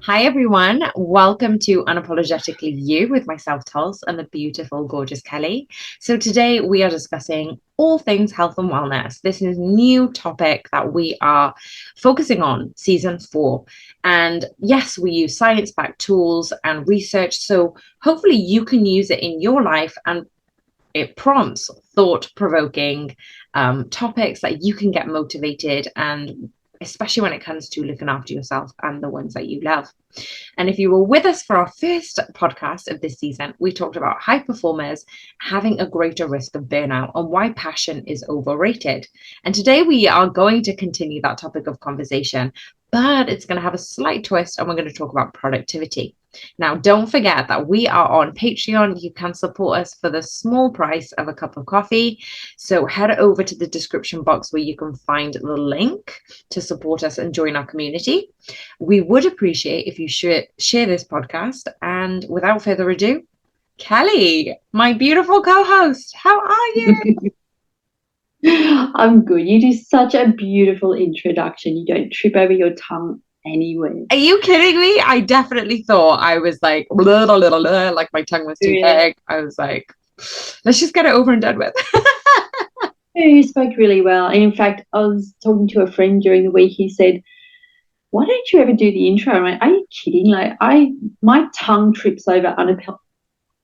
Hi, everyone. Welcome to Unapologetically You with myself, Tuls, and the beautiful, gorgeous Kelly. So, today we are discussing all things health and wellness. This is a new topic that we are focusing on season 4. And yes, we use science backed tools and research. So, hopefully, you can use it in your life and it prompts thought provoking topics that you can get motivated and especially when it comes to looking after yourself and the ones that you love. And if you were with us for our first podcast of this season, we talked about high performers having a greater risk of burnout and why passion is overrated. And today we are going to continue that topic of conversation, but it's going to have a slight twist and we're going to talk about productivity. Now, don't forget that we are on Patreon. You can support us for the small price of a cup of coffee. So head over to the description box where you can find the link to support us and join our community. We would appreciate if you share this podcast. And without further ado, Kelly, my beautiful co-host, how are you? I'm good. You do such a beautiful introduction. You don't trip over your tongue anywhere. Are you kidding me? I definitely thought I was like, blah, blah, blah, blah, like my tongue was too big. I was like, let's just get it over and done with. You spoke really well. And in fact, I was talking to a friend during the week. He said, "Why don't you ever do the intro?" I went, "Are you kidding? Like, my tongue trips over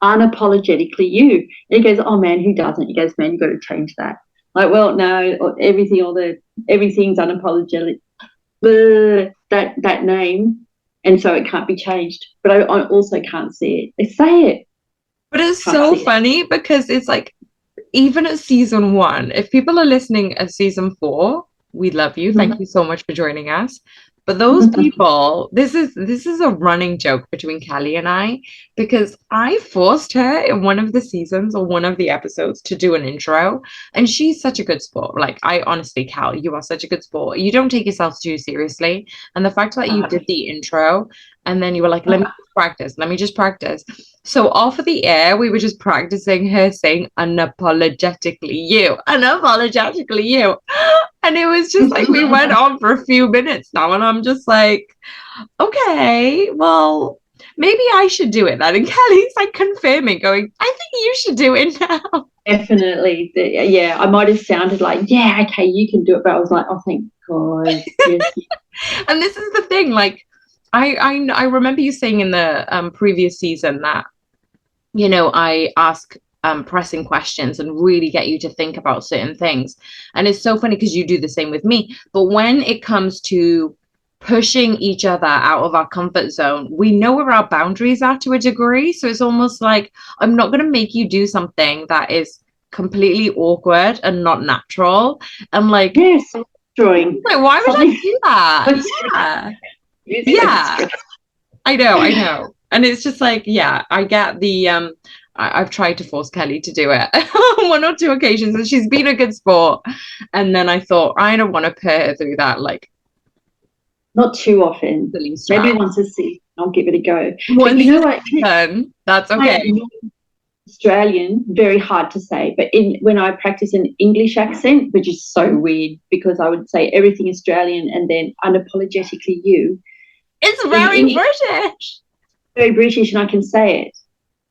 unapologetically you." And he goes, "Oh man, who doesn't?" He goes, "Man, you got to change that." Like, well, no, everything's unapologetic. That name, and so it can't be changed. But I also can't see it. Say it. But it's so funny because it's like, even at season 1, if people are listening at season 4, we love you. Thank you so much for joining us. But those people, this is a running joke between Callie and I, because I forced her in one of the seasons or one of the episodes to do an intro, and she's such a good sport. Like, I honestly, Cal, you are such a good sport. You don't take yourself too seriously, and the fact that you did the intro and then you were like, let me just practice. So off of the air, we were just practicing her saying unapologetically you. And it was just like we went on for a few minutes now, and I'm just like, okay, well, maybe I should do it then. And Kelly's like confirming, going, I think you should do it now. Definitely. Yeah, I might have sounded like, yeah, okay, you can do it. But I was like, oh, thank God. Yes. And this is the thing, like, I remember you saying in the previous season that, I ask pressing questions and really get you to think about certain things. And it's so funny because you do the same with me. But when it comes to pushing each other out of our comfort zone, we know where our boundaries are to a degree. So it's almost like, I'm not going to make you do something that is completely awkward and not natural. I'm like, yes, drawing. like, why would I do that? Yeah. I know. And it's just like, yeah, I get the I've tried to force Kelly to do it on 1 or 2 occasions, and she's been a good sport. And then I thought, I don't want to put her through that, like, not too often. Maybe once a season, I'll give it a go. But you know what? Then that's okay. Australian, very hard to say, but when I practice an English accent, which is so weird because I would say everything Australian and then unapologetically you. It's very British. Very British, and I can say it.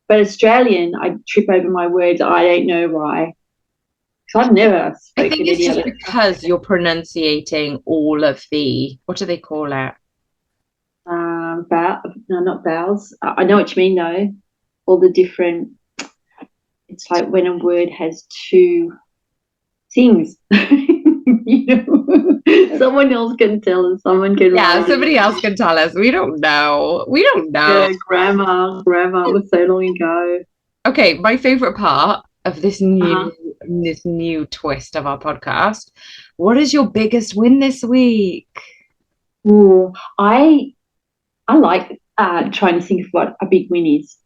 But Australian, I trip over my words. I don't know why. Because I've never spoken. I think it's just because you're pronunciating all of the, what do they call it? No, not vowels. I know what you mean, though. All the different. It's like when a word has 2 things. Someone else can tell us. Someone can. Yeah, somebody else can tell us. We don't know. Yeah, grammar was so long ago. Okay, my favorite part of this new twist of our podcast. What is your biggest win this week? Ooh, I like trying to think of what a big win is.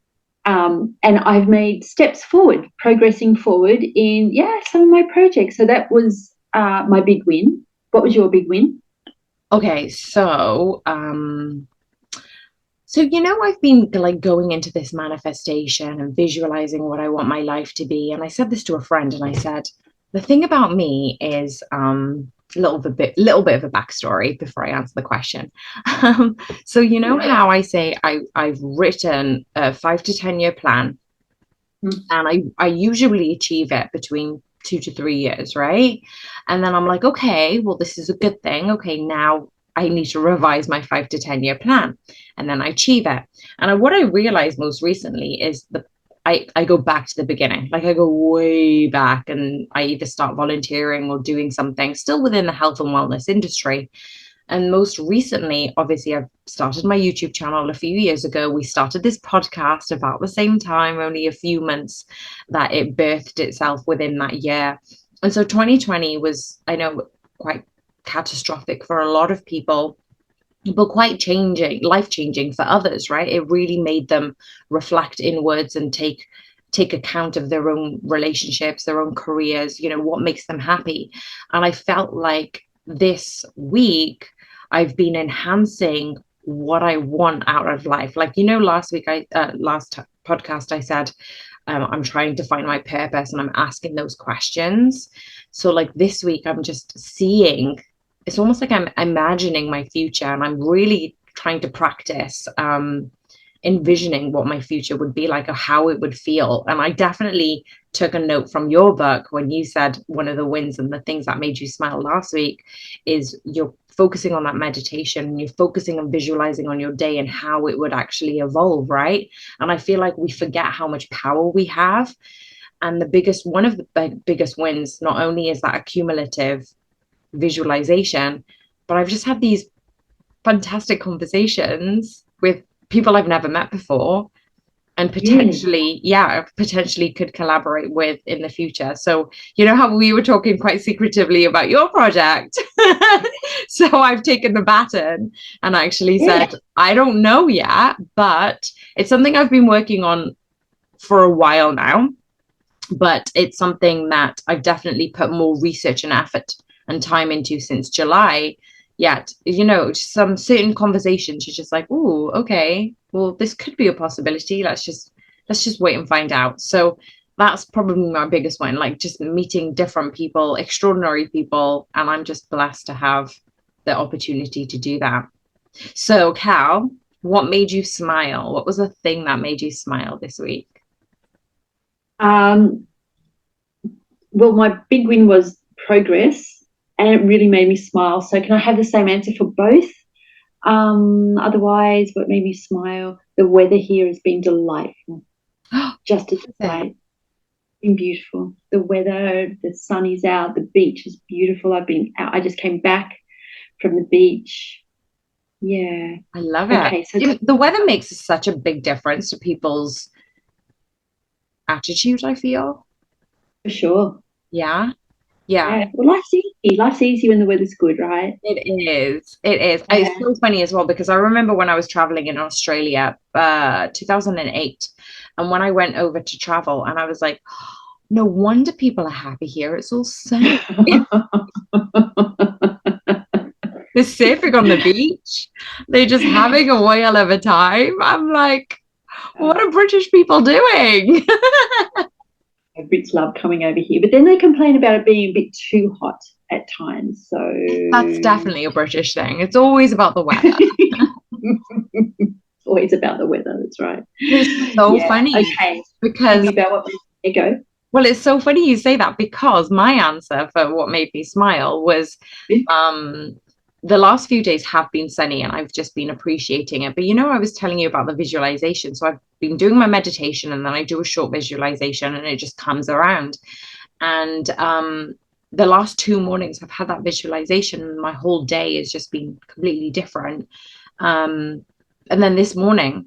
And I've made steps forward, progressing forward in some of my projects. So that was my big win. What was your big win? Okay, so I've been like going into this manifestation and visualizing what I want my life to be. And I said this to a friend, and I said, the thing about me is little bit of a backstory before I answer the question. So you know how I say I've written a 5 to 10 year plan, and I usually achieve it between 2 to 3 years, right? And then I'm like, okay, well, this is a good thing. Okay, now I need to revise my 5 to 10 year plan, and then I achieve it. And what I realized most recently is I go back to the beginning, like I go way back, and I either start volunteering or doing something still within the health and wellness industry. And most recently, obviously, I've started my YouTube channel a few years ago. We started this podcast about the same time, only a few months that it birthed itself within that year. And so 2020 was, I know, quite catastrophic for a lot of people, but quite changing, life changing for others, right? It really made them reflect inwards and take account of their own relationships, their own careers, what makes them happy. And I felt like this week I've been enhancing what I want out of life. Like, last week last podcast I said, I'm trying to find my purpose and I'm asking those questions. So like this week I'm just seeing, it's almost like I'm imagining my future, and I'm really trying to practice envisioning what my future would be like or how it would feel. And I definitely took a note from your book when you said one of the wins and the things that made you smile last week is you're focusing on that meditation, and you're focusing on visualizing on your day and how it would actually evolve, right? And I feel like we forget how much power we have. And one of the biggest wins not only is that accumulative visualization, but I've just had these fantastic conversations with people I've never met before, and Really? potentially could collaborate with in the future. So you know how we were talking quite secretively about your project. So I've taken the baton and actually Yeah. said, I don't know yet, but it's something I've been working on for a while now. But it's something that I've definitely put more research and effort and time into since July. Yet, some certain conversations, you're just like, oh, okay, well, this could be a possibility. Let's just wait and find out. So that's probably my biggest one, like just meeting different people, extraordinary people, and I'm just blessed to have the opportunity to do that. So, Cal, what made you smile? What was the thing that made you smile this week? Um, well, my big win was progress, and it really made me smile. So, can I have the same answer for both? Otherwise, what made me smile? The weather here has been delightful, just a delight. Been beautiful. The weather, the sun is out, the beach is beautiful. I've been out. I just came back from the beach. Yeah. I love it. Okay. So The weather makes such a big difference to people's attitude, I feel. for sure. Yeah. Yeah. Yeah. Well, life's easy. Life's easy when the weather's good, right? It is. It is. It's Yeah. so funny as well because I remember when I was traveling in Australia, 2008, and when I went over to travel, and I was like, no wonder people are happy here. It's all sunny. They're surfing on the beach. They're just having a whale of a time. I'm like, what are British people doing? Brits love coming over here, but then they complain about it being a bit too hot at times. So That's definitely a British thing. It's always about the weather. it's always about the weather. That's right. It's so Yeah. funny Okay. Tell because, me about what made you go. well, it's so funny you say that because my answer for what made me smile was um, the last few days have been sunny and I've just been appreciating it. But I was telling you about the visualization. So I've been doing my meditation and then I do a short visualization and it just comes around. And the last 2 mornings I've had that visualization and my whole day has just been completely different. And then this morning,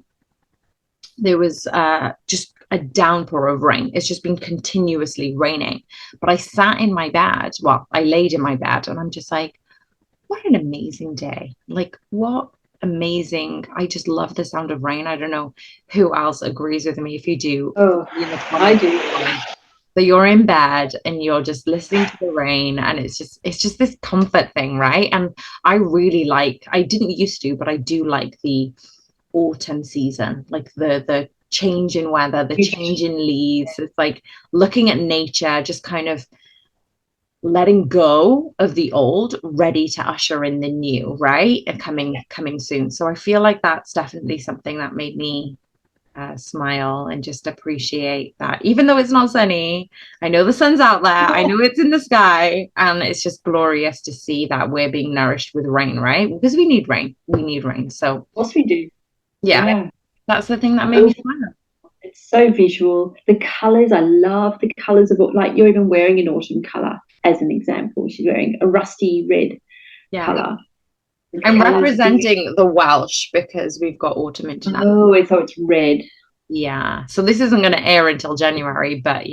there was just a downpour of rain. It's just been continuously raining. But I sat in my bed. Well, I laid in my bed and I'm just like, what an amazing day. Like, what amazing. I just love the sound of rain. I don't know who else agrees with me. If you do, Oh, in the I comments do. below. So you're in bed and you're just listening to the rain, and it's just this comfort thing, right? And I didn't used to, but I do like the autumn season, like the change in weather, the change in leaves. It's like looking at nature, just kind of letting go of the old, ready to usher in the new, right? And coming soon. So I feel like that's definitely something that made me smile and just appreciate that. Even though it's not sunny, I know the sun's out there, I know it's in the sky, and it's just glorious to see that we're being nourished with rain, right? Because we need rain. We need rain. So, Of course we do. yeah, Yeah. that's the thing that made me smile. It's so visual. The colors, I love the colors of it. Like you're even wearing an autumn color, as an example. She's wearing a rusty red Yeah. color. The I'm colors. representing the Welsh because we've got Autumn International. Oh, so it's red. Yeah. So this isn't going to air until January, but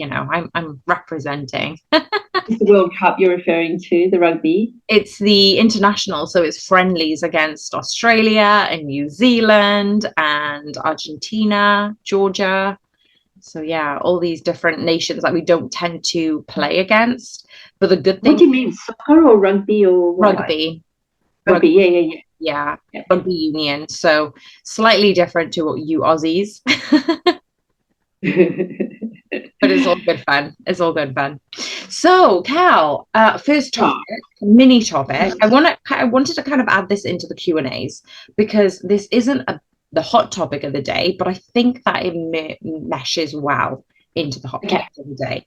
I'm representing. It's the World Cup you're referring to, the rugby. It's the international, so it's friendlies against Australia and New Zealand and Argentina, Georgia. So yeah, all these different nations that we don't tend to play against. But the good What thing, do you mean, soccer or rugby or what? rugby, Rugby, rugby, yeah. yeah, Yeah. rugby union. So slightly different to what you Aussies. But it's all good fun. It's all good fun. So, Cal, first topic, mini topic. I wanted to kind of add this into the Q&As because this isn't the hot topic of the day, but I think that it meshes well into the hot topic of the day.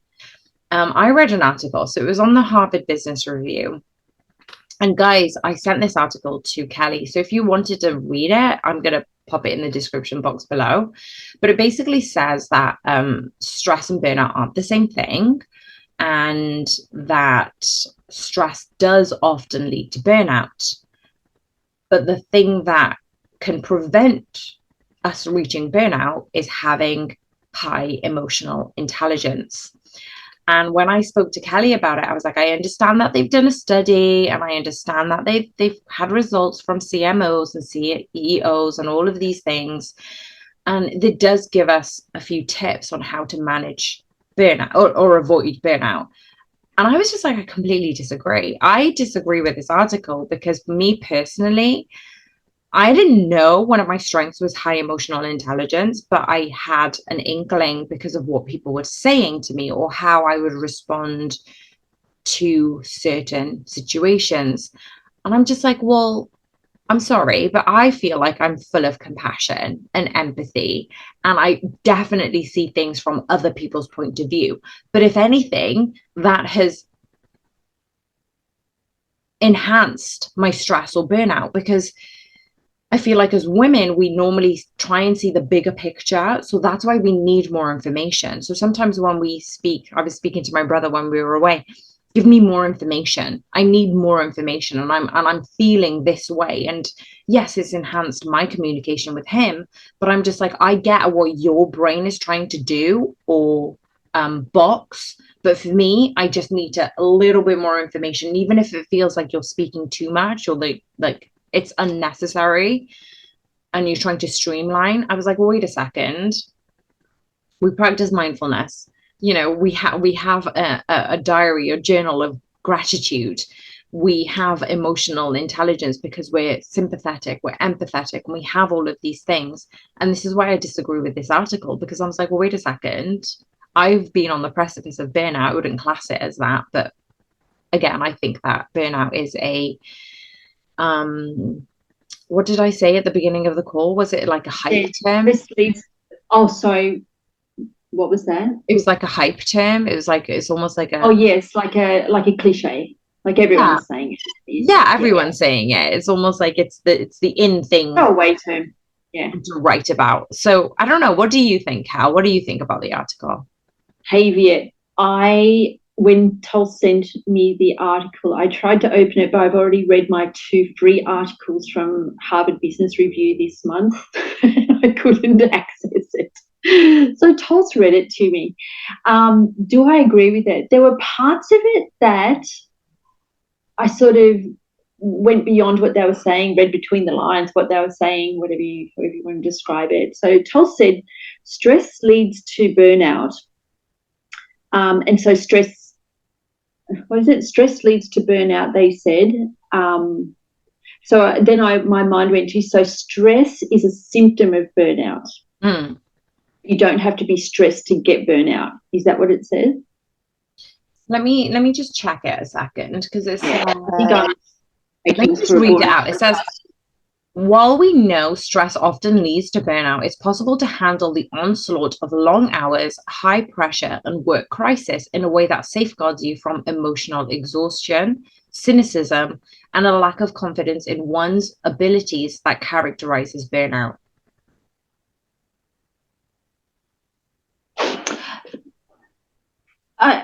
I read an article, so it was on the Harvard Business Review. And guys, I sent this article to Kelly. So if you wanted to read it, I'm going to pop it in the description box below. But it basically says that stress and burnout aren't the same thing, and that stress does often lead to burnout. But the thing that can prevent us reaching burnout is having high emotional intelligence. And when I spoke to Kelly about it, I was like, I understand that they've done a study and I understand that they've had results from CMOs and CEOs and all of these things. And it does give us a few tips on how to manage burnout or avoid burnout. And I was just like, I completely disagree. I disagree with this article because for me personally, I didn't know one of my strengths was high emotional intelligence, but I had an inkling because of what people were saying to me or how I would respond to certain situations. And I'm just like, well, I'm sorry, but I feel like I'm full of compassion and empathy. And I definitely see things from other people's point of view. But if anything, that has enhanced my stress or burnout because I feel like as women, we normally try and see the bigger picture. So that's why we need more information. So sometimes when we speak, I was speaking to my brother when we were away, give me more information. I need more information and I'm feeling this way. And yes, it's enhanced my communication with him, but I'm just like, I get what your brain is trying to do or box. But for me, I just need a little bit more information, even if it feels like you're speaking too much or like it's unnecessary and you're trying to streamline. I was like, well, wait a second. We practice mindfulness. We have a diary, a journal of gratitude. We have emotional intelligence because we're sympathetic, we're empathetic, and we have all of these things. And this is why I disagree with this article because I was like, well, wait a second. I've been on the precipice of burnout. I wouldn't class it as that, but again, I think that burnout is a what did I say at the beginning of the call? Was it like a hype term? Oh, sorry. What was that? It was like a hype term. It was like it's almost like Oh a yes, like a cliche. Like yeah, everyone's saying it. yeah. Everyone's saying it. It's almost like it's the in thing Oh, way term. Yeah. to write about. So I don't know. What do you think, Cal? What do you think about the article? Hey, Viet, when Tuls sent me the article, I tried to open it, but I've already read my 2 free articles from Harvard Business Review this month. I couldn't access it. So Tuls read it to me. Do I agree with it? There were parts of it that I sort of went beyond what they were saying, read between the lines, what they were saying, whatever you want to describe it. So Tuls said, stress leads to burnout. And so stress, what is it? Stress leads to burnout, they said. So then my mind went to, so stress is a symptom of burnout. Mm. You don't have to be stressed to get burnout. Is that what it says? let me just check it a second because it's Yeah, I think I'm let making me just through read all it of out. It says, while we know stress often leads to burnout, it's possible to handle the onslaught of long hours, high pressure, and work crisis in a way that safeguards you from emotional exhaustion, cynicism, and a lack of confidence in one's abilities that characterizes burnout.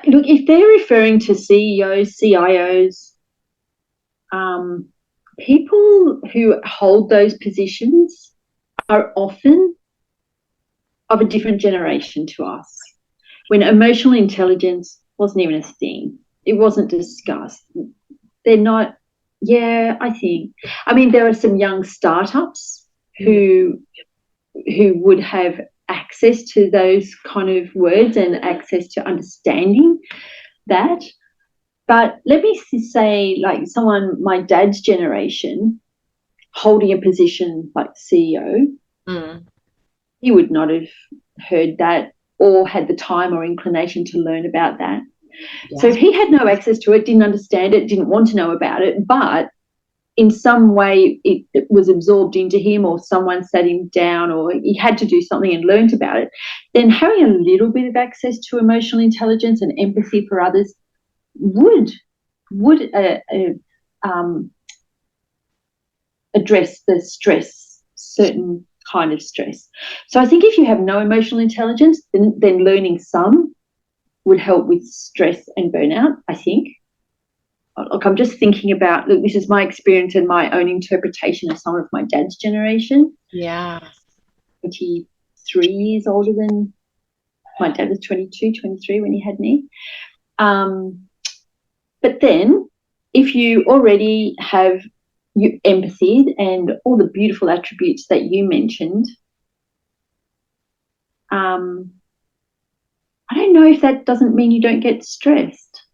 Look, if they're referring to CEOs, CIOs, people who hold those positions are often of a different generation to us, when emotional intelligence wasn't even a thing. It wasn't discussed. They're not, yeah, I think. I mean, there are some young startups who would have access to those kind of words and access to understanding that. But let me say, like someone my dad's generation holding a position like CEO, Mm. he would not have heard that or had the time or inclination to learn about that. So Yeah. if he had no access to it, didn't understand it, didn't want to know about it, but in some way it was absorbed into him, or someone sat him down, or he had to do something and learnt about it, then having a little bit of access to emotional intelligence and empathy for others would would address the stress, certain kind of stress. So I think if you have no emotional intelligence, then learning some would help with stress and burnout, I think. Look, I'm just thinking about, look, this is my experience and my own interpretation of some of my dad's generation. Yeah. 23 years older than my dad was 22, 23 when he had me. But then if you already have empathy and all the beautiful attributes that you mentioned, I don't know if that doesn't mean you don't get stressed.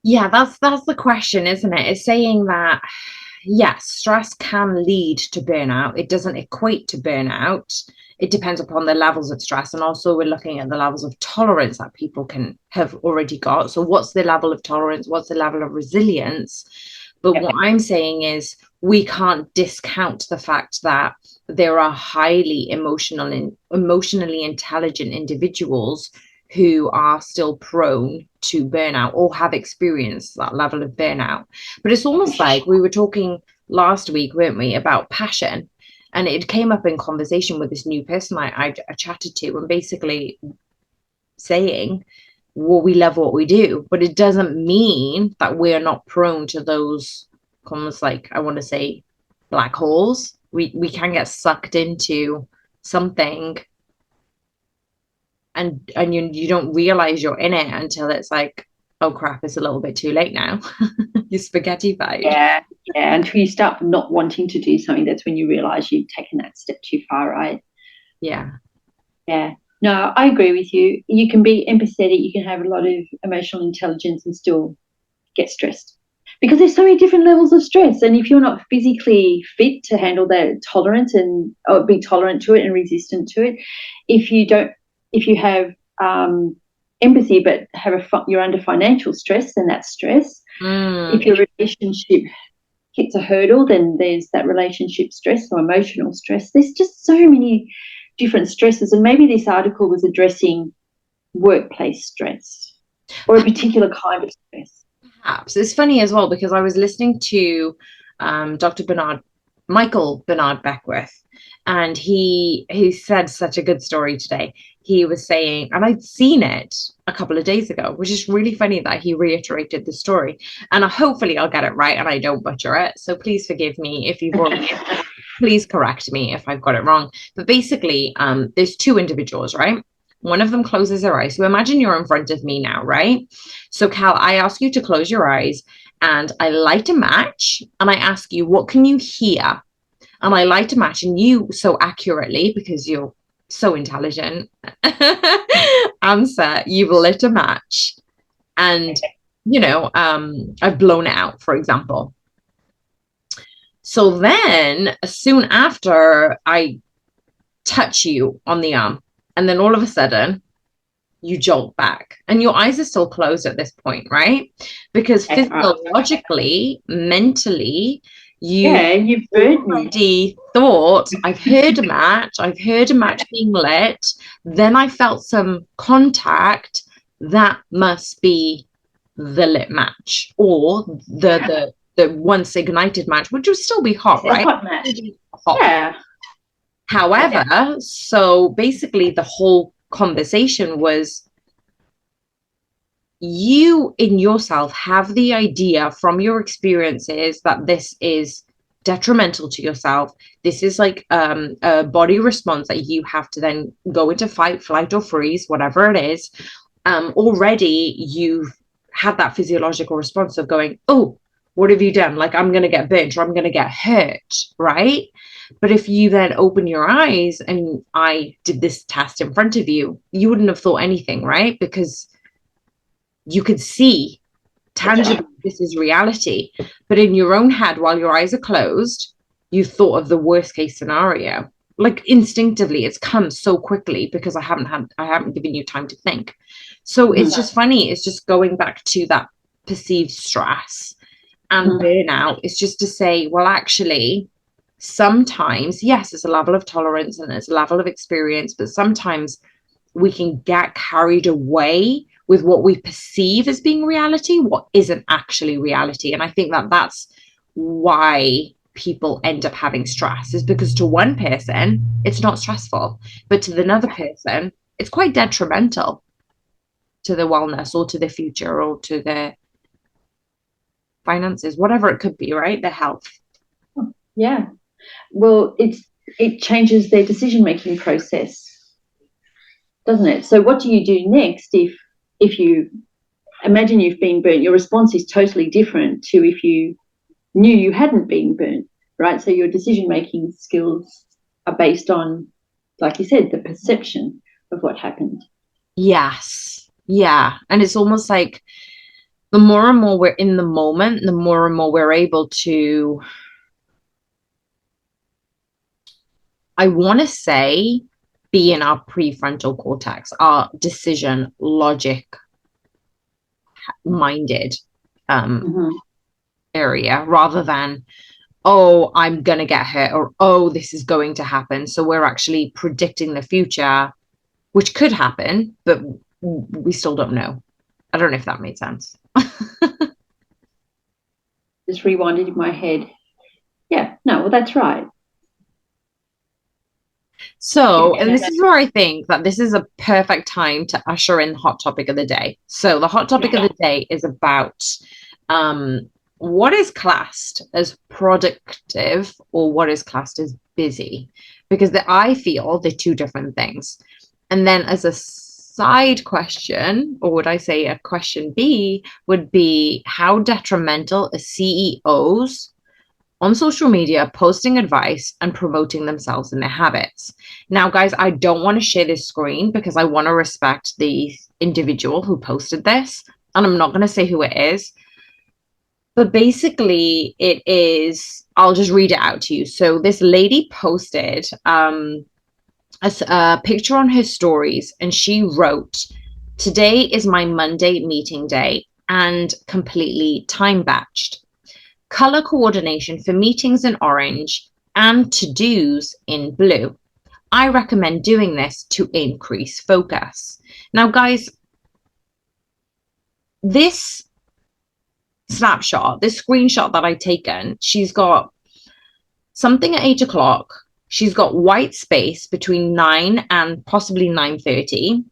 Yeah, that's the question, isn't it? It's saying that yes, stress can lead to burnout. It doesn't equate to burnout. It depends upon the levels of stress. And also, we're looking at the levels of tolerance that people can have already got. So, what's the level of tolerance? What's the level of resilience? But Yep. what I'm saying is, we can't discount the fact that there are highly emotional and emotionally intelligent individuals who are still prone to burnout or have experienced that level of burnout. But it's almost like we were talking last week, weren't we, about passion? And it came up in conversation with this new person I chatted to, and basically saying, well, we love what we do, but it doesn't mean that we're not prone to those, almost like, I want to say, black holes. We can get sucked into something, and you don't realize you're in it until it's like, oh crap, it's a little bit too late now. You're spaghettified. Yeah, yeah. Until you start not wanting to do something, that's when you realize you've taken that step too far, right? Yeah. Yeah. No, I agree with you. You can be empathetic, you can have a lot of emotional intelligence and still get stressed, because there's so many different levels of stress. And if you're not physically fit to handle that tolerance and or be tolerant to it and resistant to it, if you don't, if you have empathy but you're under financial stress, then that's stress. If Mm. your relationship hits a hurdle, then there's that relationship stress or emotional stress. There's just so many different stresses. And maybe this article was addressing workplace stress or a particular kind of stress. Perhaps it's funny as well because I was listening to Dr. Michael Bernard Beckwith, and he said such a good story today. He was saying, and I'd seen it a couple of days ago, which is really funny that he reiterated the story. And hopefully I'll get it right and I don't butcher it. So please forgive me if you've already. Please correct me if I've got it wrong. But basically, there's two individuals, right? One of them closes their eyes. So imagine you're in front of me now, right? So, Cal, I ask you to close your eyes and I light a match and I ask you, what can you hear? And I light a match, and you so accurately, because you're so intelligent, answer, you've lit a match and, I've blown it out, for example. So then, soon after, I touch you on the arm, and then all of a sudden, you jolt back and your eyes are still closed at this point, right? Because That's right. physiologically, mentally, you've Yeah, you've burnt me. already thought, I've heard a match being lit, then I felt some contact, that must be the lit match or the once ignited match, which would still be hot, A right? hot match. Hot. Yeah. However, so basically the whole conversation was you in yourself have the idea from your experiences that this is detrimental to yourself. This is like a body response that you have to then go into fight, flight, or freeze, whatever it is. Already you've had that physiological response of going, oh, what have you done? Like, I'm going to get burnt or I'm going to get hurt, right? But if you then open your eyes and I did this test in front of you, you wouldn't have thought anything, right? Because you could see tangibly this is reality. But in your own head, while your eyes are closed, you thought of the worst case scenario. Like instinctively, it's come so quickly because I haven't given you time to think. So it's just funny. It's just going back to that perceived stress and burnout. It's just to say, well, actually, sometimes, yes, it's a level of tolerance and it's a level of experience, but sometimes we can get carried away with what we perceive as being reality, what isn't actually reality. And I think that that's why people end up having stress, is because to one person, it's not stressful, but to another person, it's quite detrimental to their wellness or to their future or to their finances, whatever it could be, right? Their health. Yeah. Well, it changes their decision-making process, doesn't it? So what do you do next if you imagine you've been burnt? Your response is totally different to if you knew you hadn't been burnt, right? So your decision-making skills are based on, like you said, the perception of what happened. Yes. Yeah. And it's almost like the more and more we're in the moment, the more and more we're able to, I want to say, be in our prefrontal cortex, our decision logic minded Mm-hmm. area, rather than, oh, I'm going to get hurt or, oh, this is going to happen. So we're actually predicting the future, which could happen, but we still don't know. I don't know if that made sense. Just rewinded in my head. Yeah, no, well, that's right. So, and this is where I think that this is a perfect time to usher in the hot topic of the day. So, the hot topic of the day is about what is classed as productive or what is classed as busy, because I feel they're two different things. And then, as a side question, or would I say a question B, would be how detrimental are CEOs on social media posting advice and promoting themselves and their habits. Now, guys, I don't want to share this screen because I want to respect the individual who posted this. And I'm not going to say who it is. But basically, it is, I'll just read it out to you. So, this lady posted a picture on her stories and she wrote, "Today is my Monday meeting day and completely time batched. Color coordination for meetings in orange and to-dos in blue. I recommend doing this to increase focus." Now, guys, this snapshot, this screenshot that I've taken, she's got something at 8 o'clock. She's got white space between 9 and possibly 9:30.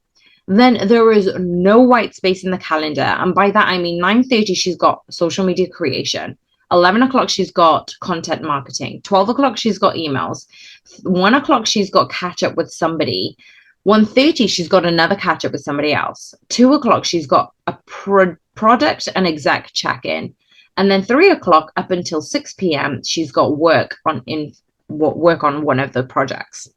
Then there is no white space in the calendar. And by that, I mean 9:30, she's got social media creation. 11 o'clock, she's got content marketing. 12 o'clock, she's got emails. 1 o'clock, she's got catch up with somebody. 1:30, she's got another catch up with somebody else. 2 o'clock, she's got a product and exec check in. And then 3 o'clock up until 6 p.m., she's got work on one of the projects.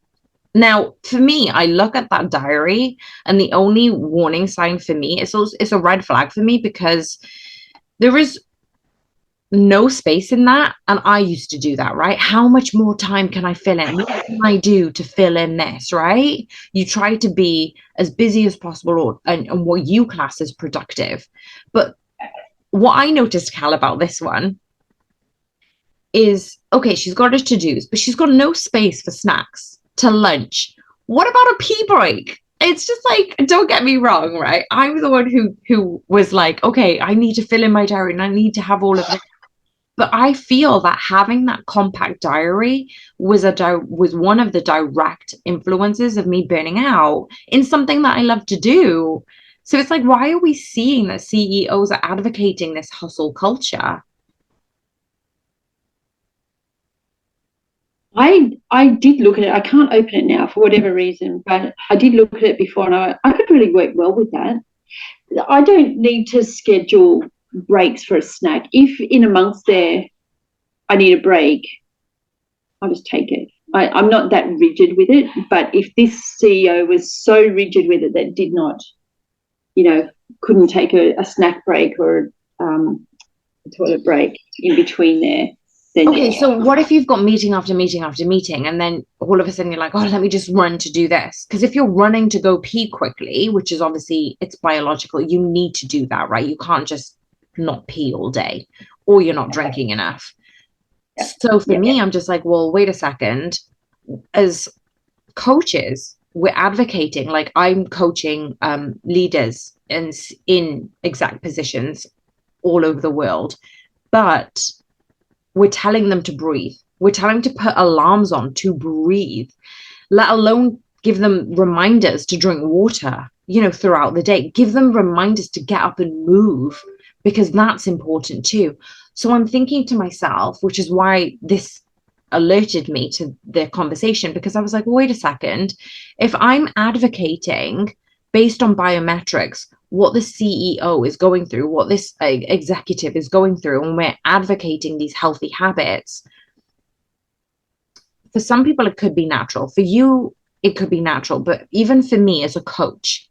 Now, for me, I look at that diary, and the only warning sign for me is it's a red flag for me because there is no space in that. And I used to do that, right? How much more time can I fill in? What can I do to fill in this, right? You try to be as busy as possible, and what you class as productive. But what I noticed, Cal, about this one is, okay, she's got her to-dos, but she's got no space for snacks to lunch. What about a pee break? It's just like, don't get me wrong, right? I'm the one who was like, okay, I need to fill in my diary and I need to have all of this. But I feel that having that compact diary was one of the direct influences of me burning out in something that I love to do. So it's like, why are we seeing that CEOs are advocating this hustle culture? I did look at it. I can't open it now for whatever reason, but I did look at it before, and I could really work well with that. I don't need to schedule breaks for a snack. If in amongst there I need a break, I'll just take it. I'm not that rigid with it, but if this CEO was so rigid with it that did not, couldn't take a snack break or a toilet break in between there, then Okay, yeah. so what if you've got meeting after meeting after meeting, and then all of a sudden you're like, oh, let me just run to do this? Because if you're running to go pee quickly, which is obviously it's biological, you need to do that, right? You can't just not pee all day, or you're not drinking enough. Yeah. So for Yeah. me, I'm just like, well, wait a second. As coaches, we're advocating, like I'm coaching leaders in exact positions all over the world, but we're telling them to breathe. We're telling them to put alarms on to breathe, let alone give them reminders to drink water, throughout the day. Give them reminders to get up and move, because that's important too. So I'm thinking to myself, which is why this alerted me to the conversation, because I was like, wait a second, if I'm advocating based on biometrics what the CEO is going through, what this executive is going through, and we're advocating these healthy habits, for some people it could be natural. For you, it could be natural. But even for me as a coach,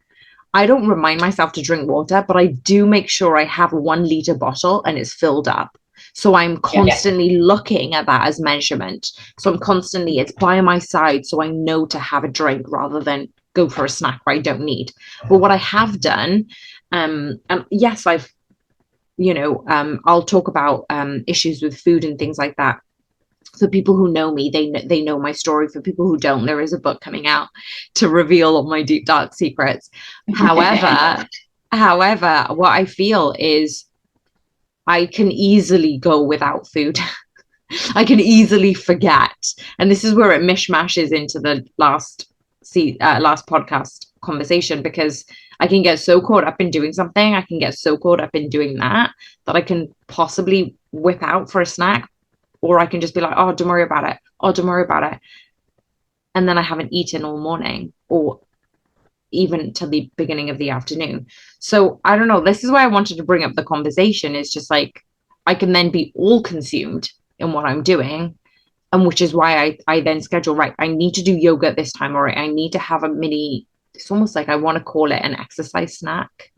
I don't remind myself to drink water, but I do make sure I have a 1 liter bottle and it's filled up. So I'm constantly looking at that as measurement. So it's by my side. So I know to have a drink rather than go for a snack where I don't need. But what I have done, and yes, I'll talk about issues with food and things like that. For people who know me, they know my story. For people who don't, there is a book coming out to reveal all my deep dark secrets. However, what I feel is I can easily go without food. I can easily forget, and this is where it mishmashes into the last podcast conversation, because I can get so caught up in doing something, I can get so caught up in doing that I can possibly whip out for a snack, or I can just be like, oh, don't worry about it. Oh, don't worry about it. And then I haven't eaten all morning, or even till the beginning of the afternoon. So I don't know. This is why I wanted to bring up the conversation. It's just like I can then be all consumed in what I'm doing. And which is why I then schedule, right, I need to do yoga at this time, or I need to have a mini, it's almost like I want to call it an exercise snack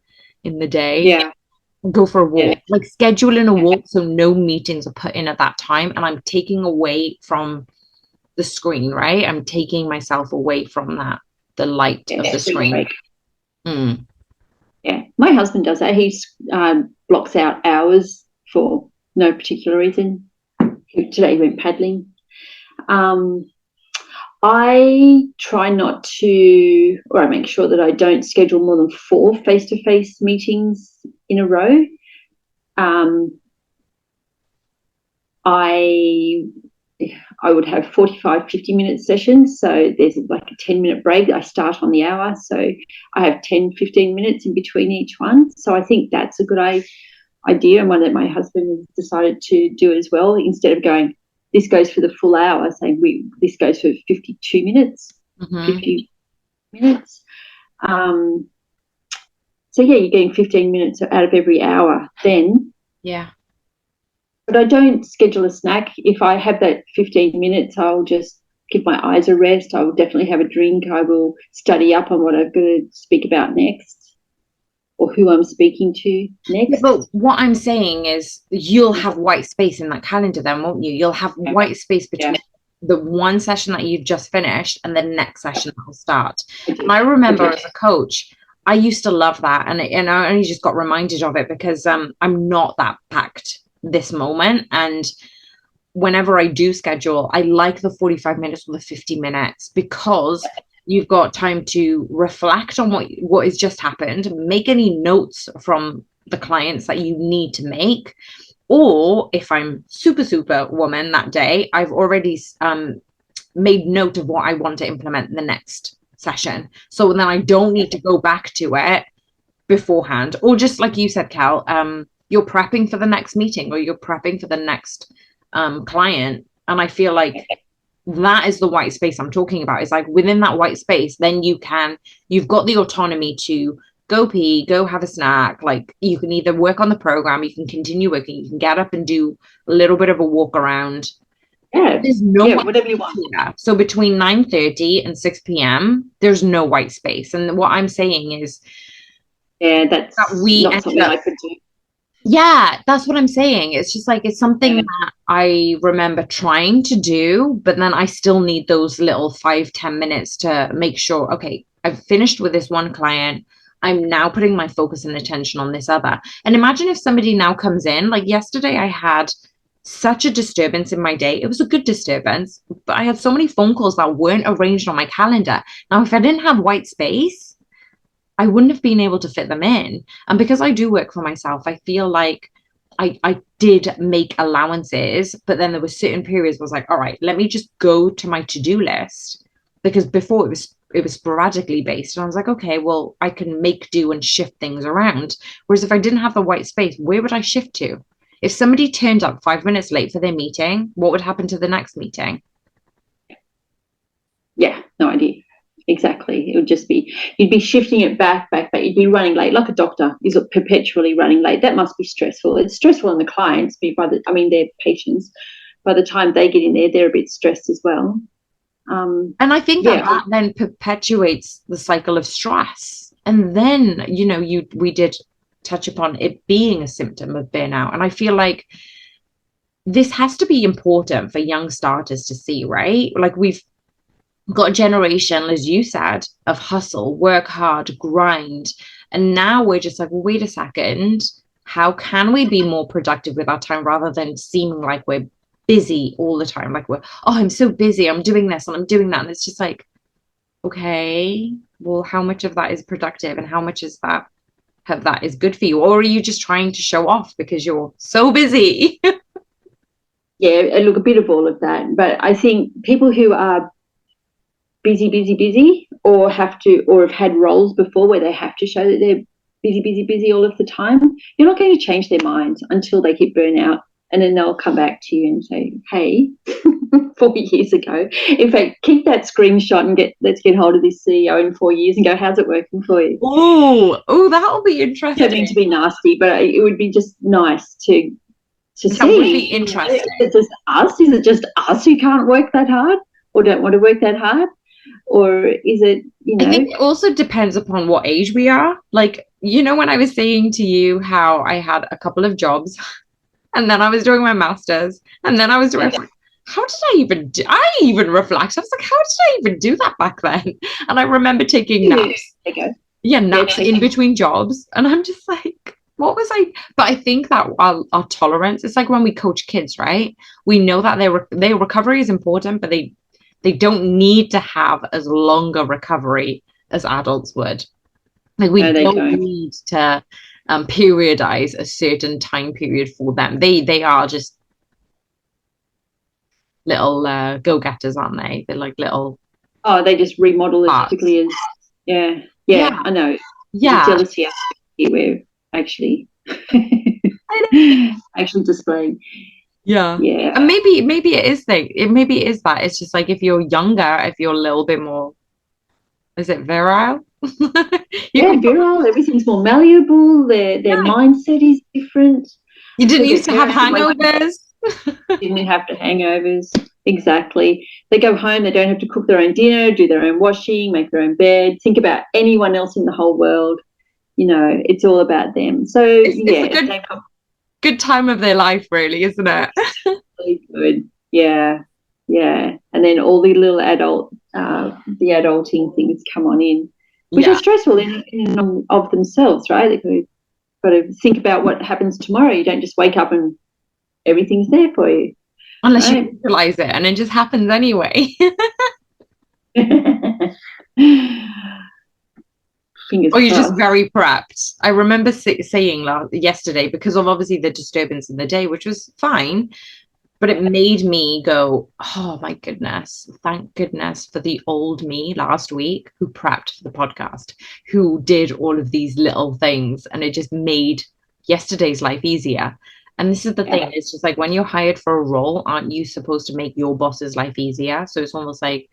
in the day. Yeah. Go for a walk, Yeah. like scheduling a walk so no meetings are put in at that time, and I'm taking away from the screen, right? I'm taking myself away from the light of the screen. Yeah, my husband does that. He blocks out hours for no particular reason. Today he went paddling. I try not to, or I make sure that I don't schedule more than 4 face-to-face meetings in a row. I would have 45, 50-minute sessions. So there's like a 10-minute break. I start on the hour. So I have 10, 15 minutes in between each one. So I think that's a good idea, and one that my husband has decided to do as well. Instead of going, this goes for the full hour, saying this goes for 52 minutes, 50 minutes. So yeah, you're getting 15 minutes out of every hour then. Yeah. But I don't schedule a snack. If I have that 15 minutes, I'll just give my eyes a rest. I will definitely have a drink. I will study up on what I'm going to speak about next. or who I'm speaking to Yeah, next. but what I'm saying is you'll have white space in that calendar then, won't you? You'll have white space between the one session that you've just finished and the next session that will start. And I remember as a coach, I used to love that. And I only just got reminded of it because I'm not that packed this moment. And whenever I do schedule, I like the 45 minutes or the 50 minutes because you've got time to reflect on what has just happened, make any notes from the clients that you need to make. Or if I'm super woman that day, I've already made note of what I want to implement in the next session. So then I don't need to go back to it beforehand. Or just like you said, Cal, you're prepping for the next meeting or you're prepping for the next client. And I feel like that is the white space I'm talking about. It's like within that white space, then you've got the autonomy to go pee, go have a snack. Like you can either work on the program, you can continue working, you can get up and do a little bit of a walk around. There's no whatever you want. Here. So between 9:30 and 6 p.m., there's no white space. And what I'm saying is that's that we not something I could do. Yeah, that's what I'm saying. It's just like it's something that I remember trying to do, but then I still need those little 5-10 minutes to make sure, okay, I've finished with this one client. I'm now putting my focus and attention on this other. And imagine if somebody now comes in, like yesterday, I had such a disturbance in my day. It was a good disturbance, but I had so many phone calls that weren't arranged on my calendar. Now, if I didn't have white space, I wouldn't have been able to fit them in. And because I do work for myself, I feel like I did make allowances, but then there were certain periods where I was like, all right, let me just go to my to-do list. Because before it was sporadically based. And I was like, okay, well, I can make do and shift things around. Whereas if I didn't have the white space, where would I shift to? If somebody turned up 5 minutes late for their meeting, what would happen to the next meeting? Yeah, no idea. Exactly. It would just be, you'd be shifting it back. You'd be running late, like a doctor is perpetually running late. That must be stressful. It's stressful on the clients, their patients. By the time they get in there, they're a bit stressed as well. And I think that then perpetuates the cycle of stress. And then, we did touch upon it being a symptom of burnout. And I feel like this has to be important for young starters to see, right? Like we've got a generation, as you said, of hustle, work hard, grind. And now we're just like, well, wait a second. How can we be more productive with our time rather than seeming like we're busy all the time? Like I'm so busy, I'm doing this and I'm doing that. And it's just like, okay, well, how much of that is productive and how much is that is good for you? Or are you just trying to show off because you're so busy? Yeah, look, a bit of all of that. But I think people who are busy, or have had roles before where they have to show that they're busy all of the time, you're not going to change their minds until they hit burnout. And then they'll come back to you and say, hey, 4 years ago. In fact, keep that screenshot and let's get hold of this CEO in 4 years and go, how's it working for you? Oh, that'll be interesting. I don't mean to be nasty, but it would be just nice to see. That would be interesting. Is it just us who can't work that hard or don't want to work that hard? Or is it, I think it also depends upon what age we are. Like, when I was saying to you how I had a couple of jobs and then I was doing my master's and then I was doing, how did I even reflect? I was like, how did I even do that back then? And I remember taking naps. Naps in between jobs. And I'm just like, what was I? But I think that our tolerance, it's like when we coach kids, right? We know that their recovery is important, but they don't need to have as long a recovery as adults would. Like we don't need to periodize a certain time period for them. They are just little go-getters, aren't they? They're like little. Oh, they just remodel as quickly as I know. Yeah, the jealousy aspect here we're actually displaying. Yeah. And maybe it is maybe it is that. It's just like if you're younger, if you're a little bit more, is it virile? Virile. Everything's more malleable. Their mindset is different. You didn't used to have hangovers. Didn't have to hangovers. Exactly. They go home, they don't have to cook their own dinner, do their own washing, make their own bed, think about anyone else in the whole world. it's all about them. So It's a yeah, good they've got good time of their life, really, isn't it? really good. Yeah, yeah. And then all the little the adulting things come on in, which are Yeah. stressful in of themselves, right? They've got to think about what happens tomorrow. You don't just wake up and everything's there for you, Unless you right? visualize it and it just happens anyway. Fingers Or you're just crossed. very prepped. I remember saying yesterday, because of obviously the disturbance in the day, which was fine, but it made me go, oh my goodness, thank goodness for the old me last week who prepped for the podcast, who did all of these little things. And it just made yesterday's life easier. And this is the thing, Yeah, it's just like when you're hired for a role, aren't you supposed to make your boss's life easier? So it's almost like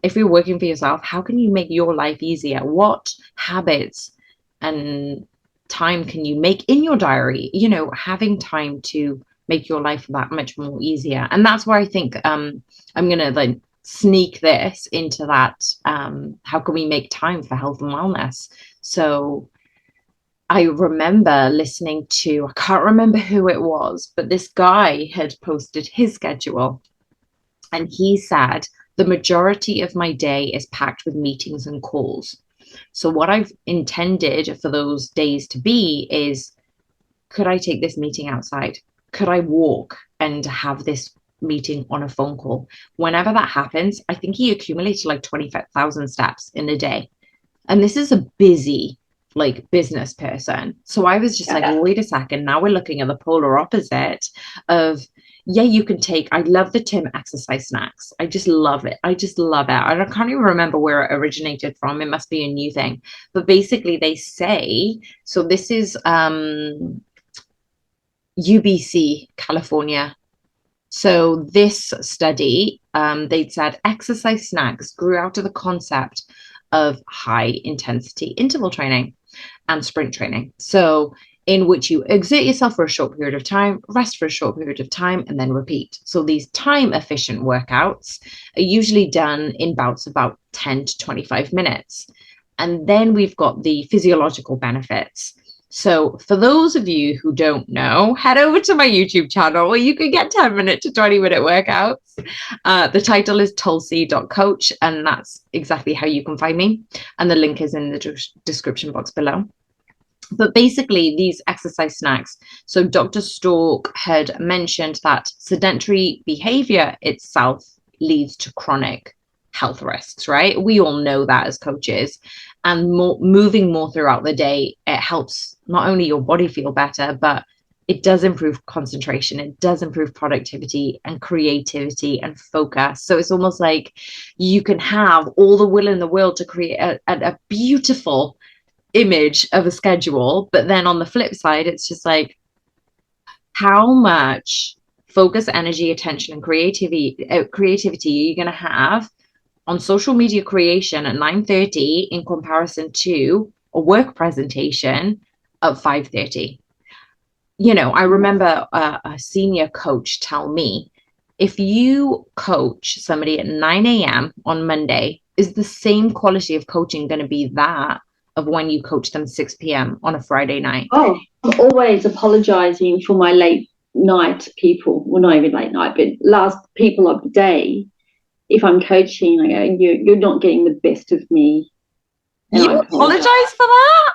if you're working for yourself, how can you make your life easier? What habits and time can you make in your diary? Having time to make your life that much more easier. And that's where I think I'm gonna like sneak this into that. How can we make time for health and wellness? So I remember listening to, I can't remember who it was, but this guy had posted his schedule and he said, the majority of my day is packed with meetings and calls. So, what I've intended for those days to be is, could I take this meeting outside? Could I walk and have this meeting on a phone call? Whenever that happens, I think he accumulated like 25,000 steps in a day. And this is a busy like business person. So I was just like, yeah, well, wait a second. Now we're looking at the polar opposite of, yeah, you can take, I love the term exercise snacks. I just love it. I just love it. I can't even remember where it originated from. It must be a new thing. But basically they say, so this is UBC, California. So this study, they'd said exercise snacks grew out of the concept of high intensity interval training and sprint training. So in which you exert yourself for a short period of time, rest for a short period of time, and then repeat. So these time efficient workouts are usually done in bouts of about 10 to 25 minutes. And then we've got the physiological benefits. So, for those of you who don't know, head over to my YouTube channel where you can get 10-minute to 20-minute workouts. The title is tulsi.coach, and that's exactly how you can find me. And the link is in the description box below. But basically, these exercise snacks. So, Dr. Stork had mentioned that sedentary behavior itself leads to chronic health risks, right? We all know that as coaches. And moving more throughout the day, it helps not only your body feel better, but it does improve concentration, it does improve productivity and creativity and focus. So it's almost like you can have all the will in the world to create a beautiful image of a schedule, but then on the flip side it's just like how much focus, energy, attention, and creativity are you going to have on social media creation at 9:30 in comparison to a work presentation at 5:30? I remember a senior coach tell me, if you coach somebody at 9 a.m. on Monday, is the same quality of coaching going to be that of when you coach them 6 p.m. on a Friday night? oh, I'm always apologizing for my late night people. Well, not even late night, but last people of the day. If I'm coaching, I go, you're not getting the best of me, and You I apologize. apologize for that?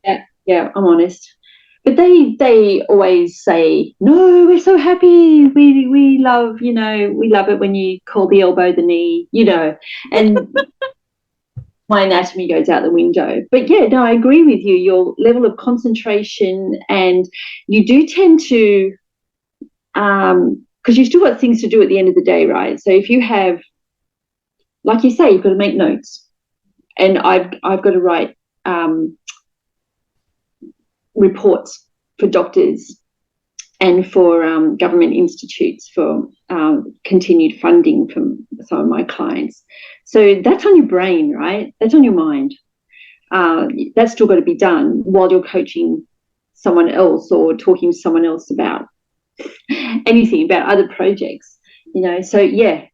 Yeah, yeah, I'm honest. But they always say, no, we're so happy. We love, we love it when you call the elbow the knee, and my anatomy goes out the window. But yeah, no, I agree with you. Your level of concentration, and you do tend to, because you've still got things to do at the end of the day, right? So if you have, like you say, you've got to make notes, and I've got to write reports for doctors and for government institutes for continued funding from some of my clients. So that's on your brain, right? That's on your mind. That's still got to be done while you're coaching someone else or talking to someone else about anything, about other projects. So yeah,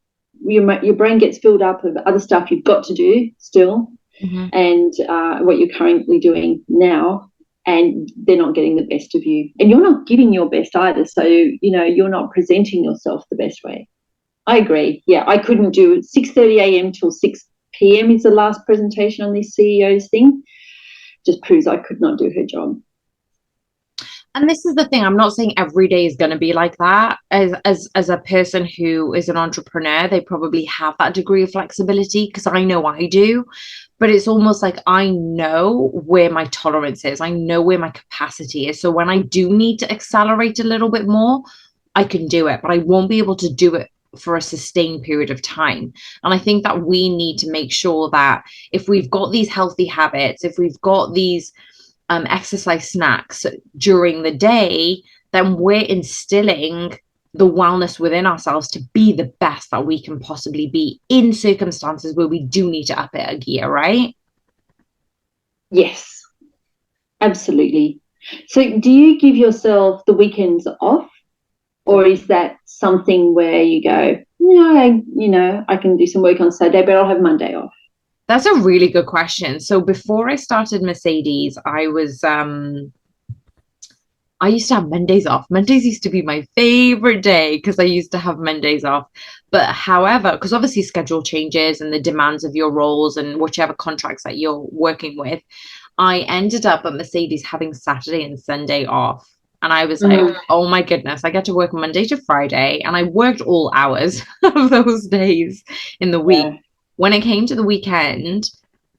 your brain gets filled up with other stuff you've got to do still. Mhm. and what you're currently doing now, and they're not getting the best of you, and you're not giving your best either. So you're not presenting yourself the best way. I agree. Yeah, I couldn't do 6:30 a.m. till 6 p.m. is the last presentation on this CEO's thing. Just proves I could not do her job. And this is the thing, I'm not saying every day is going to be like that. As a person who is an entrepreneur, they probably have that degree of flexibility, because I know I do. But it's almost like I know where my tolerance is. I know where my capacity is. So when I do need to accelerate a little bit more, I can do it, but I won't be able to do it for a sustained period of time. And I think that we need to make sure that if we've got these healthy habits, if we've got these exercise snacks during the day, then we're instilling the wellness within ourselves to be the best that we can possibly be in circumstances where we do need to up it a gear, right? Yes, absolutely. So, do you give yourself the weekends off, or is that something where you go, no, I can do some work on Saturday, but I'll have Monday off? That's a really good question. So before I started Mercedes, I used to have Mondays off. Mondays used to be my favorite day because I used to have Mondays off. But however, because obviously schedule changes and the demands of your roles and whichever contracts that you're working with, I ended up at Mercedes having Saturday and Sunday off. And I was like, oh my goodness, I get to work Monday to Friday. And I worked all hours of those days in the week. Yeah. When it came to the weekend,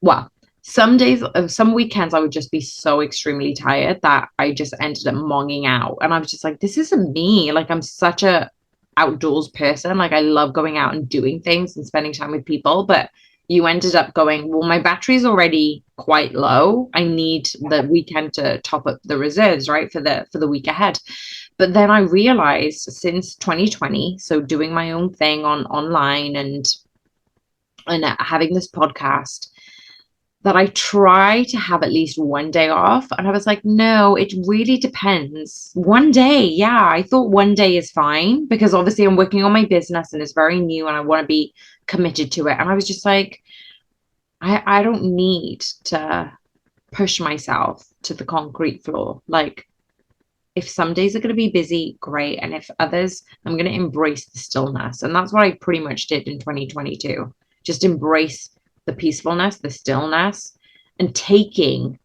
well, some days, some weekends, I would just be so extremely tired that I just ended up monging out. And I was just like, this isn't me. Like, I'm such a outdoors person. Like, I love going out and doing things and spending time with people. But you ended up going, well, my battery's already quite low. I need the weekend to top up the reserves, right, for the week ahead. But then I realized since 2020, so doing my own thing on online and having this podcast, that I try to have at least one day off. And I was like, no, it really depends. One day, yeah, I thought one day is fine because obviously I'm working on my business and it's very new and I want to be committed to it. And I was just like, I don't need to push myself to the concrete floor. Like, if some days are going to be busy, great. And if others, I'm going to embrace the stillness. And that's what I pretty much did in 2022. Just embrace the peacefulness, the stillness, and taking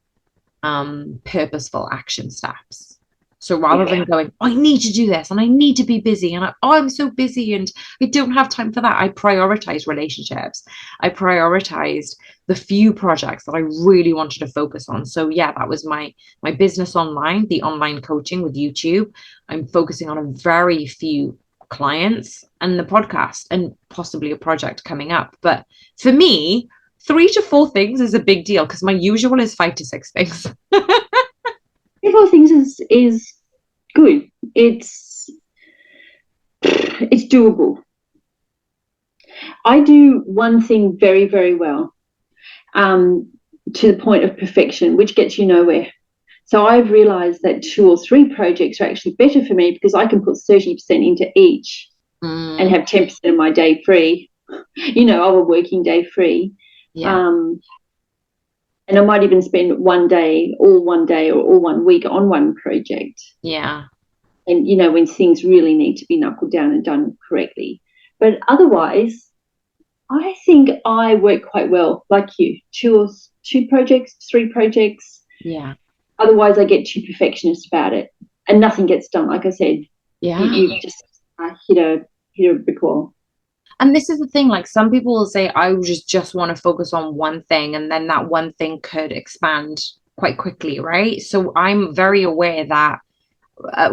purposeful action steps. So rather than going, oh, I need to do this and I need to be busy and I'm so busy and I don't have time for that, I prioritize relationships. I prioritized the few projects that I really wanted to focus on. So yeah, that was my business online, the online coaching with YouTube. I'm focusing on a very few clients and the podcast and possibly a project coming up. But for me, 3 to 4 things is a big deal because my usual is 5 to 6 things. Several things is good. It's doable. I do one thing very, very well, to the point of perfection, which gets you nowhere. So I've realized that 2 or 3 projects are actually better for me because I can put 30% into each and have 10% of my day free, of a working day free. Yeah. And I might even spend one day or all 1 week on one project. Yeah. And, when things really need to be knuckled down and done correctly. But otherwise, I think I work quite well, like you, 2 projects, 3 projects. Yeah. Otherwise, I get too perfectionist about it, and nothing gets done. Like I said, Yeah. you just hit a brick wall. And this is the thing, like some people will say, I just want to focus on one thing, and then that one thing could expand quite quickly, right? So I'm very aware that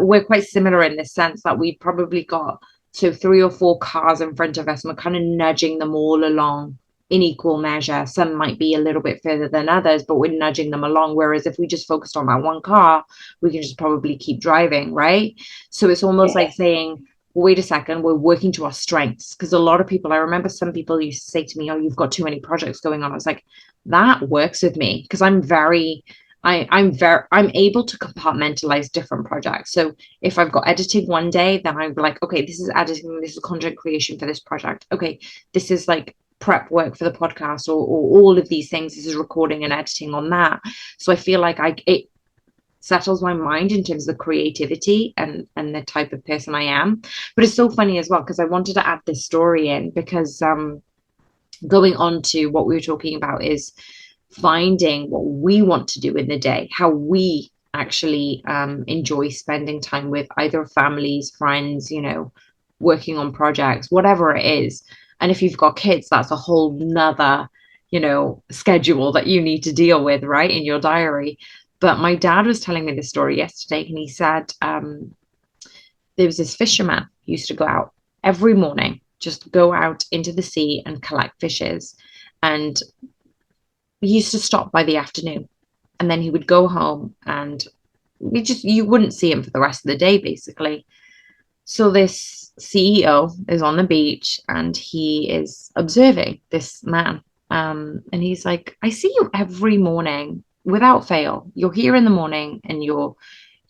we're quite similar in the sense that we've probably got 3 or 4 cars in front of us and we're kind of nudging them all along in equal measure. Some might be a little bit further than others, but we're nudging them along. Whereas if we just focused on that one car, we can just probably keep driving, right? So it's almost like saying, wait a second, we're working to our strengths. Because a lot of people, I remember some people used to say to me, oh, you've got too many projects going on. I was like, that works with me because I'm able to compartmentalize different projects. So if I've got editing one day, then I'm like, okay, this is editing, this is content creation for this project. Okay, this is like prep work for the podcast, or all of these things. This is recording and editing on that. So I feel like it settles my mind in terms of the creativity and the type of person I am. But it's so funny as well, because I wanted to add this story in, because going on to what we were talking about is finding what we want to do in the day, how we actually enjoy spending time with either families, friends, working on projects, whatever it is. And if you've got kids, that's a whole nother, schedule that you need to deal with, right, in your diary. But my dad was telling me this story yesterday, and he said there was this fisherman who used to go out every morning, just go out into the sea and collect fishes. And he used to stop by the afternoon, and then he would go home, and you wouldn't see him for the rest of the day, basically. So this CEO is on the beach, and he is observing this man. And he's like, I see you every morning without fail. You're here in the morning, and you're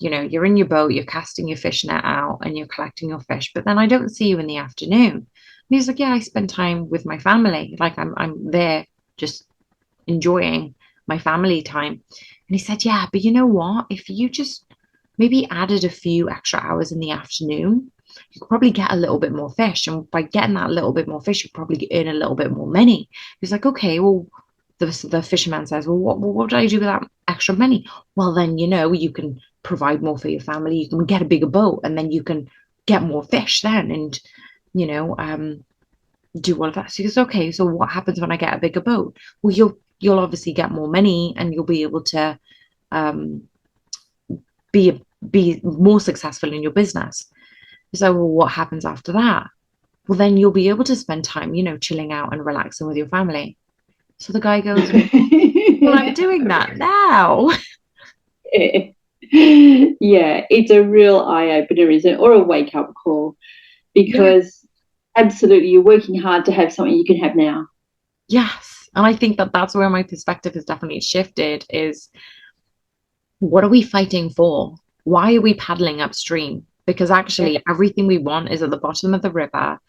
in your boat, you're casting your fish net out, and you're collecting your fish. But then I don't see you in the afternoon. And he's like, yeah, I spend time with my family. Like I'm there just enjoying my family time. And he said, yeah, but you know what? If you just maybe added a few extra hours in the afternoon, you could probably get a little bit more fish. And by getting that little bit more fish, you probably earn a little bit more money. He's like, okay, well, the fisherman says, well, what do I do with that extra money? Well, then, you can provide more for your family. You can get a bigger boat, and then you can get more fish then, and, you know, um, do all of that. So he goes, okay, so what happens when I get a bigger boat? Well, you'll obviously get more money, and you'll be able to um, be more successful in your business. So, well, what happens after that? Well, then you'll be able to spend time, chilling out and relaxing with your family. So the guy goes, well, I'm doing that now. Yeah, it's a real eye opener, isn't it? Or a wake up call, Yeah. because absolutely you're working hard to have something you can have now. Yes. And I think that that's where my perspective has definitely shifted, is what are we fighting for? Why are we paddling upstream? Because actually everything we want is at the bottom of the river.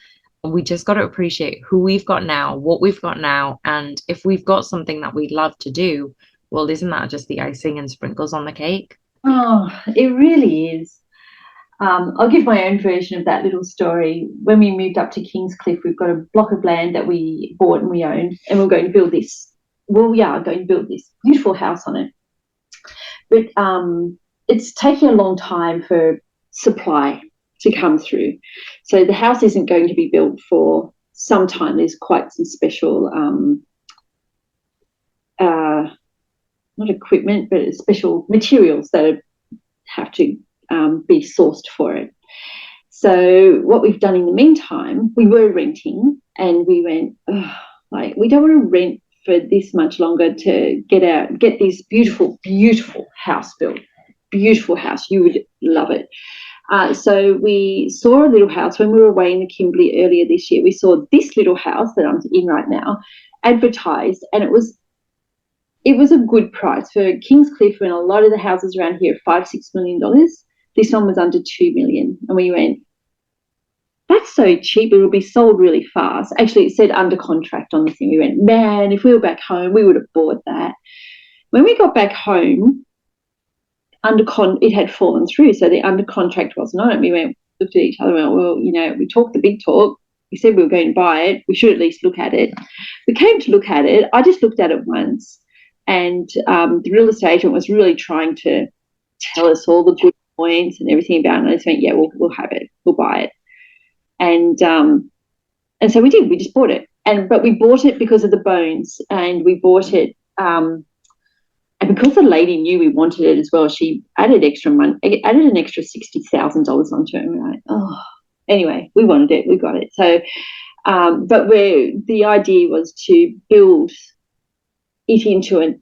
And we just got to appreciate who we've got now, what we've got now. And if we've got something that we love to do, well, isn't that just the icing and sprinkles on the cake? Oh, it really is. I'll give my own version of that little story. When we moved up to Kingscliff, we've got a block of land that we bought and we owned, and we're going to build this. Well, we are going to build this beautiful house on it. But it's taking a long time for supply to come through. So the house isn't going to be built for some time. There's quite some special, not equipment, but special materials that have to be sourced for it. So what we've done in the meantime, we were renting, and we went, oh, like, we don't want to rent for this much longer to get this beautiful, beautiful house built. Beautiful house. You would love it. So we saw a little house when we were away in the Kimberley earlier this year. We saw this little house that I'm in right now advertised, and it was a good price for Kingscliff, and a lot of the houses around here are $5-6 million. This one was under $2 million, and we went, that's so cheap, it'll be sold really fast. Actually, it said under contract on the thing. We went, man, if we were back home, we would have bought that. When we got back home, it had fallen through, so the under contract wasn't on it. We looked at each other and went, well, we talked the big talk. We said we were going to buy it. We should at least look at it. We came to look at it. I just looked at it once, and the real estate agent was really trying to tell us all the good points and everything about it. And I just went, yeah, we'll have it. We'll buy it. And so we did. We just bought it. But we bought it because of the bones, and we bought it and because the lady knew we wanted it as well, she added extra money, added an extra $60,000 onto it. And we're like, oh, anyway, we wanted it, we got it. So, but the idea was to build it into a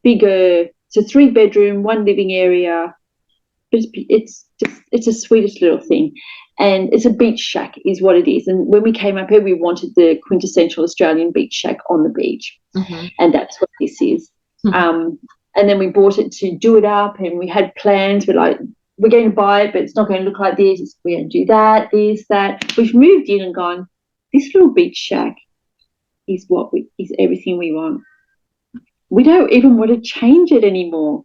bigger, it's a 3-bedroom, 1 living area. It's the sweetest little thing. And it's a beach shack is what it is. And when we came up here, we wanted the quintessential Australian beach shack on the beach. Mm-hmm. And that's what this is. Mm-hmm. And then we bought it to do it up, and we had plans. We're like, we're going to buy it, but it's not going to look like this. We're going to do that, this, that. We've moved in and gone, this little beach shack, is everything we want. We don't even want to change it anymore.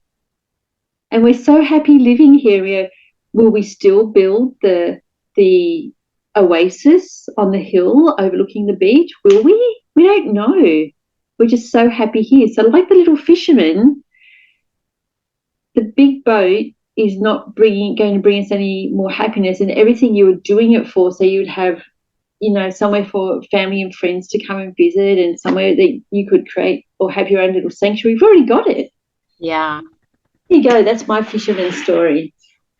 And we're so happy living here. Will we still build the oasis on the hill overlooking the beach? Will we? We don't know. We're just so happy here. So, like the little fisherman, the big boat is not going to bring us any more happiness, and everything you were doing it for, so you'd have, somewhere for family and friends to come and visit, and somewhere that you could create or have your own little sanctuary. You've already got it. Yeah. Here you go. That's my fisherman story.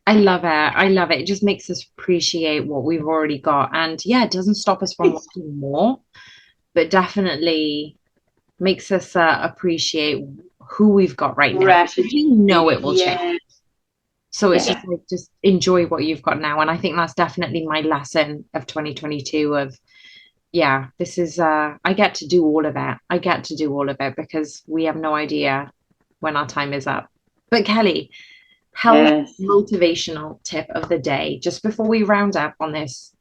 I love it. I love it. It just makes us appreciate what we've already got. And yeah, it doesn't stop us from It's wanting more, but definitely makes us appreciate who we've got right now. gratitude. We know it will change. Yeah. So it's Yeah. just like, just enjoy what you've got now. And I think that's definitely my lesson of 2022 of, yeah, this is, I get to do all of it. I get to do all of it because we have no idea when our time is up. But Kelly, health Yes. motivational tip of the day, just before we round up on this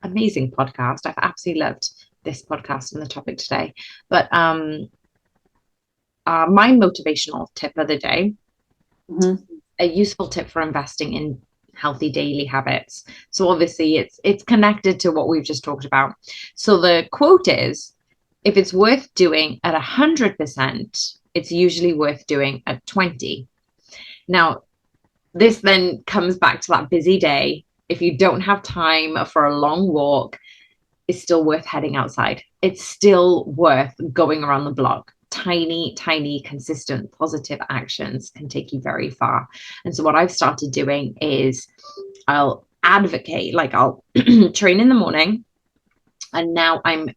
amazing podcast. I've absolutely loved this podcast and the topic today. But my motivational tip of the day, Mm-hmm. a useful tip for investing in healthy daily habits. So obviously it's connected to what we've just talked about. So the quote is, if it's worth doing at 100%, it's usually worth doing at 20. Now, this then comes back to that busy day. If you don't have time for a long walk, it's still worth heading outside. It's still worth going around the block. Tiny, tiny, consistent, positive actions can take you very far. And so, what I've started doing is I'll advocate, like, I'll train in the morning, and now I'm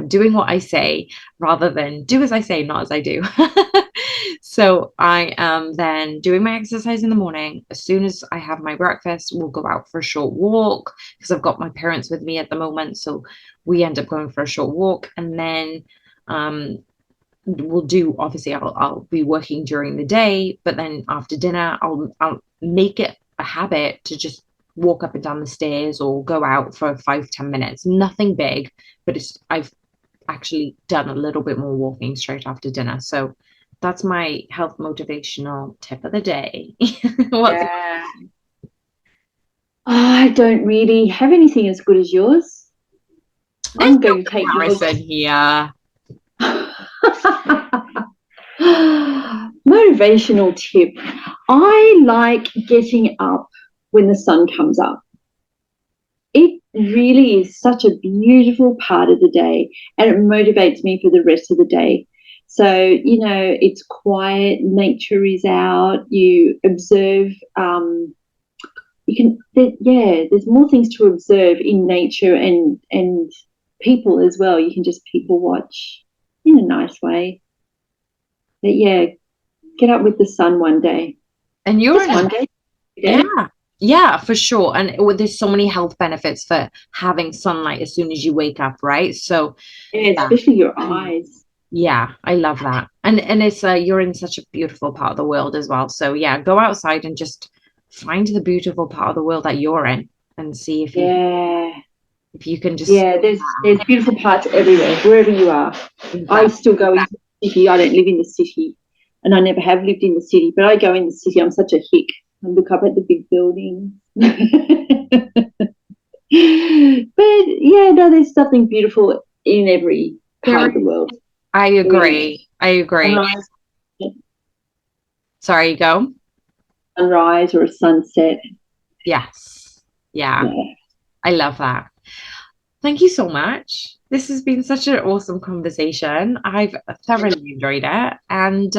doing what I say rather than do as I say, not as I do. So I am then doing my exercise in the morning. As soon as I have my breakfast, we'll go out for a short walk because I've got my parents with me at the moment. So we end up going for a short walk, and then we'll do, obviously I'll be working during the day, but then after dinner I'll make it a habit to just walk up and down the stairs or go out for 5-10 minutes. Nothing big, but I've actually done a little bit more walking straight after dinner. So that's my health motivational tip of the day. What's Yeah. I don't really have anything as good as yours. There's I'm no going to take yours. comparison here. Motivational tip. I like getting up when the sun comes up. It really is such a beautiful part of the day, and it motivates me for the rest of the day. So, it's quiet, nature is out, you observe. There's more things to observe in nature and people as well. You can just people watch in a nice way. But yeah, get up with the sun one day. And you're Just in one a, day. yeah, Yeah, yeah, for sure. And there's so many health benefits for having sunlight as soon as you wake up, right? So yeah, yeah. especially your eyes. Yeah, I love that. And it's you're in such a beautiful part of the world as well. So yeah, go outside and just find the beautiful part of the world that you're in and see Yeah, if you can just yeah. There's beautiful parts everywhere, wherever you are. I exactly. still go into the city. I don't live in the city, and I never have lived in the city. But I go in the city. I'm such a hick. I look up at the big buildings. But yeah, no, there's something beautiful in every part of the world. I There is agree. I agree. sunrise, Sorry, go. sunrise or a sunset. Yes. Yeah, Yeah, I love that. Thank you so much. This has been such an awesome conversation. I've thoroughly enjoyed it. And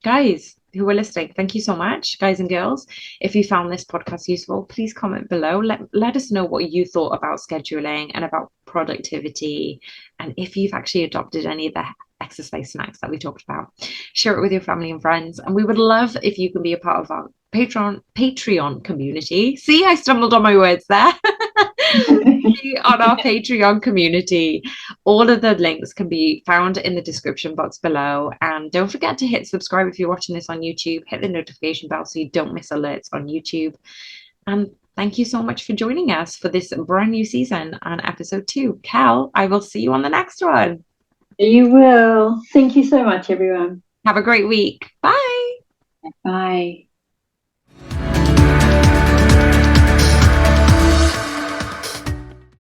guys who are listening, thank you so much, guys and girls. If you found this podcast useful, please comment below. Let us know what you thought about scheduling and about productivity. And if you've actually adopted any of the exercise snacks that we talked about, share it with your family and friends. And we would love if you can be a part of our Patreon community. See, I stumbled on my words there. On our Patreon community. All of the links can be found in the description box below. And don't forget to hit subscribe if you're watching this on YouTube. Hit the notification bell so you don't miss alerts on YouTube. And Thank you so much for joining us for this brand new season on episode 2. Cal, I will see you on the next one. You will. Thank you so much, everyone. Have a great week. Bye. Bye.